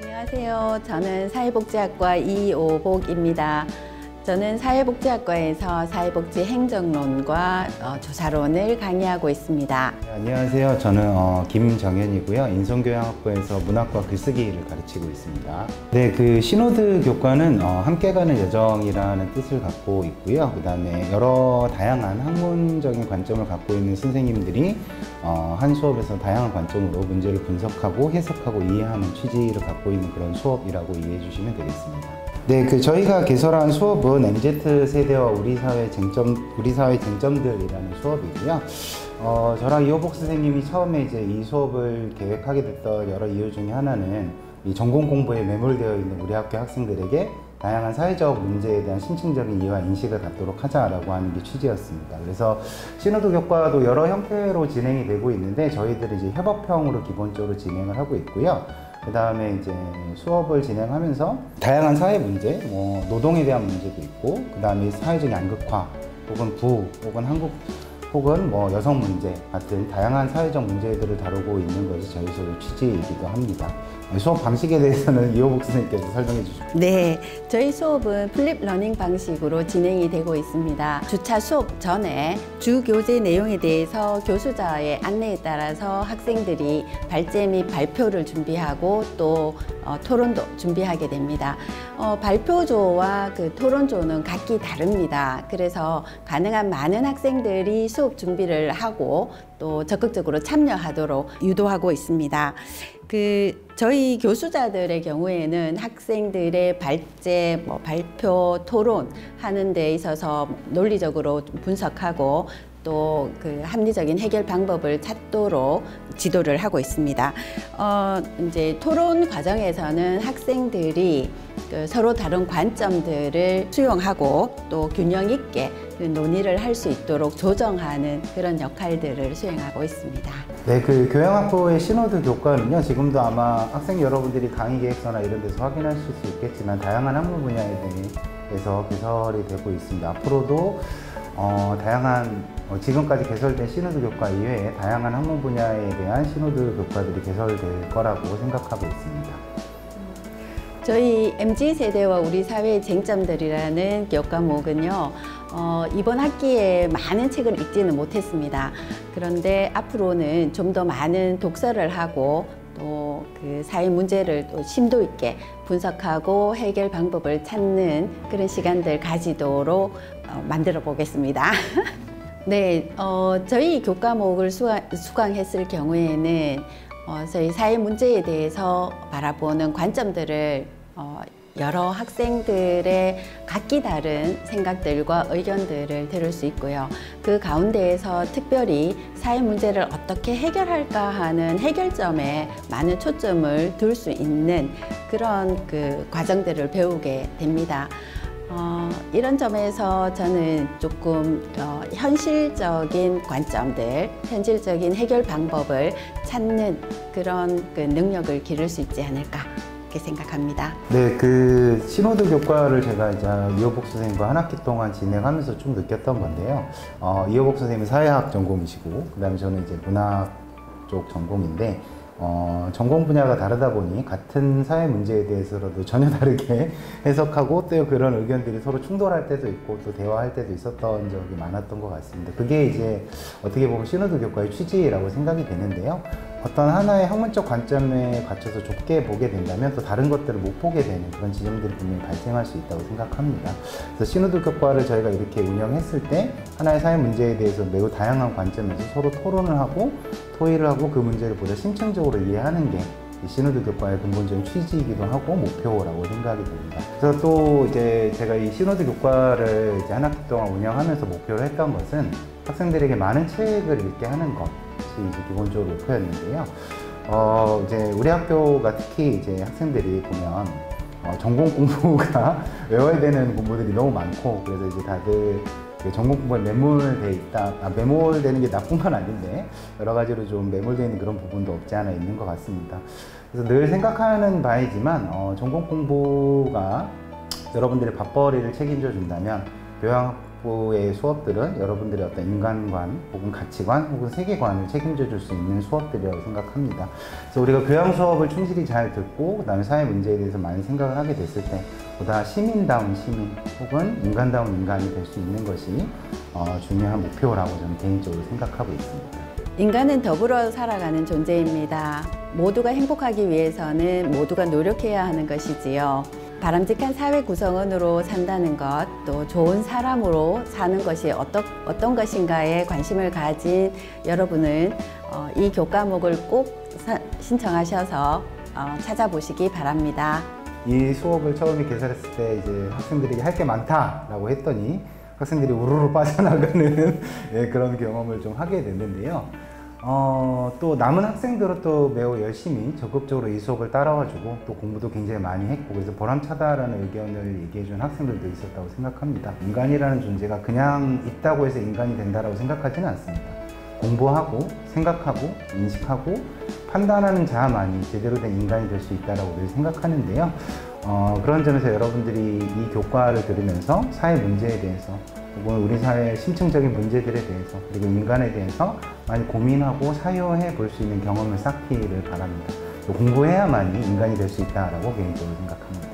안녕하세요. 저는 사회복지학과 이오복입니다. 저는 사회복지학과에서 사회복지 행정론과 조사론을 강의하고 있습니다. 네, 안녕하세요. 저는 김정현이고요. 인성교양학부에서 문학과 글쓰기를 가르치고 있습니다. 네, 그 신호드 교과는 함께 가는 여정이라는 뜻을 갖고 있고요. 그 다음에 여러 다양한 학문적인 관점을 갖고 있는 선생님들이 한 수업에서 다양한 관점으로 문제를 분석하고 해석하고 이해하는 취지를 갖고 있는 그런 수업이라고 이해해 주시면 되겠습니다. 네, 저희가 개설한 수업은 MZ세대와 우리 사회 쟁점들이라는 수업이고요. 저랑 이호복 선생님이 처음에 이제 이 수업을 계획하게 됐던 여러 이유 중에 하나는 이 전공 공부에 매몰되어 있는 우리 학교 학생들에게 다양한 사회적 문제에 대한 심층적인 이해와 인식을 갖도록 하자라고 하는 게 취지였습니다. 그래서 신호드 교과도 여러 형태로 진행이 되고 있는데 저희들이 이제 협업형으로 기본적으로 진행을 하고 있고요. 그 다음에 이제 수업을 진행하면서 다양한 사회 문제, 노동에 대한 문제도 있고, 그 다음에 사회적 양극화, 혹은 혹은 한국, 혹은 여성 문제 같은 다양한 사회적 문제들을 다루고 있는 것이 저희 수업의 취지이기도 합니다. 수업 방식에 대해서는 이호복 선생님께서 설명해 주시죠. 네, 저희 수업은 플립 러닝 방식으로 진행이 되고 있습니다. 주차 수업 전에 주 교재 내용에 대해서 교수자의 안내에 따라서 학생들이 발제 및 발표를 준비하고 또 토론도 준비하게 됩니다. 발표조와 그 토론조는 각기 다릅니다. 그래서 가능한 많은 학생들이 수업 준비를 하고 또 적극적으로 참여하도록 유도하고 있습니다. 저희 교수자들의 경우에는 학생들의 발제, 발표, 토론 하는 데 있어서 논리적으로 분석하고 또 합리적인 해결 방법을 찾도록 지도를 하고 있습니다. 이제 토론 과정에서는 학생들이 서로 다른 관점들을 수용하고 또 균형 있게 논의를 할 수 있도록 조정하는 그런 역할들을 수행하고 있습니다. 네, 교양학부의 신호드 교과는요, 지금도 아마 학생 여러분들이 강의 계획서나 이런 데서 확인하실 수 있겠지만 다양한 학문 분야에 대해서 개설이 되고 있습니다. 앞으로도 다양한 지금까지 개설된 신호드 교과 이외에 다양한 학문 분야에 대한 신호드 교과들이 개설될 거라고 생각하고 있습니다. 저희 MZ세대와 우리 사회의 쟁점들이라는 교과목은요, 이번 학기에 많은 책을 읽지는 못했습니다. 그런데 앞으로는 좀 더 많은 독서를 하고 또 사회 문제를 또 심도 있게 분석하고 해결 방법을 찾는 그런 시간들 가지도록 만들어 보겠습니다. 네, 저희 교과목을 수강했을 경우에는 저희 사회 문제에 대해서 바라보는 관점들을 여러 학생들의 각기 다른 생각들과 의견들을 들을 수 있고요. 그 가운데에서 특별히 사회 문제를 어떻게 해결할까 하는 해결점에 많은 초점을 둘 수 있는 그런 과정들을 배우게 됩니다. 이런 점에서 저는 조금 현실적인 관점들, 현실적인 해결 방법을 찾는 그런 능력을 기를 수 있지 않을까 이렇게 생각합니다. 네, 신호드 교과를 제가 이제 이호복 선생님과 한 학기 동안 진행하면서 좀 느꼈던 건데요. 이호복 선생님은 사회학 전공이시고, 그 다음에 저는 이제 문학 쪽 전공인데, 전공 분야가 다르다 보니 같은 사회 문제에 대해서라도 전혀 다르게 해석하고 또 그런 의견들이 서로 충돌할 때도 있고 또 대화할 때도 있었던 적이 많았던 것 같습니다. 그게 이제 어떻게 보면 신호드 교과의 취지라고 생각이 되는데요. 어떤 하나의 학문적 관점에 갇혀서 좁게 보게 된다면 또 다른 것들을 못 보게 되는 그런 지점들이 분명히 발생할 수 있다고 생각합니다. 그래서 신호드 교과를 저희가 이렇게 운영했을 때 하나의 사회 문제에 대해서 매우 다양한 관점에서 서로 토론을 하고 토의를 하고 그 문제를 보다 심층적으로 이해하는 게 신호드 교과의 근본적인 취지이기도 하고 목표라고 생각이 됩니다. 그래서 또 이제 제가 이 신호드 교과를 이제 한 학기 동안 운영하면서 목표로 했던 것은 학생들에게 많은 책을 읽게 하는 것이 이제 기본적으로 목표였는데요. 이제 우리 학교가 특히 이제 학생들이 보면 전공 공부가 외워야 되는 공부들이 너무 많고, 그래서 이제 다들 전공 공부에 매몰돼 있다. 매몰되는 게 나쁜 건 아닌데 여러 가지로 좀 매몰되어 있는 그런 부분도 없지 않아 있는 것 같습니다. 그래서 늘 생각하는 바이지만 전공 공부가 여러분들의 밥벌이를 책임져 준다면 교양학부의 수업들은 여러분들의 어떤 인간관 혹은 가치관 혹은 세계관을 책임져 줄 수 있는 수업들이라고 생각합니다. 그래서 우리가 교양 수업을 충실히 잘 듣고 그다음에 사회 문제에 대해서 많이 생각을 하게 됐을 때 보다 시민다운 시민 혹은 인간다운 인간이 될 수 있는 것이 중요한 목표라고 저는 개인적으로 생각하고 있습니다. 인간은 더불어 살아가는 존재입니다. 모두가 행복하기 위해서는 모두가 노력해야 하는 것이지요. 바람직한 사회 구성원으로 산다는 것, 또 좋은 사람으로 사는 것이 어떤 것인가에 관심을 가진 여러분은 이 교과목을 꼭 신청하셔서 찾아보시기 바랍니다. 이 수업을 처음에 개설했을 때 이제 학생들에게 할 게 많다라고 했더니 학생들이 우르르 빠져나가는 그런 경험을 좀 하게 됐는데요. 또 남은 학생들은 또 매우 열심히 적극적으로 이 수업을 따라와주고 또 공부도 굉장히 많이 했고 그래서 보람차다라는 의견을 얘기해준 학생들도 있었다고 생각합니다. 인간이라는 존재가 그냥 있다고 해서 인간이 된다고 생각하지는 않습니다. 공부하고 생각하고 인식하고 판단하는 자만이 제대로 된 인간이 될 수 있다고 늘 생각하는데요. 그런 점에서 여러분들이 이 교과를 들으면서 사회 문제에 대해서 혹은 우리 사회의 심층적인 문제들에 대해서 그리고 인간에 대해서 많이 고민하고 사유해 볼 수 있는 경험을 쌓기를 바랍니다. 공부해야만이 인간이 될 수 있다고 개인적으로 생각합니다.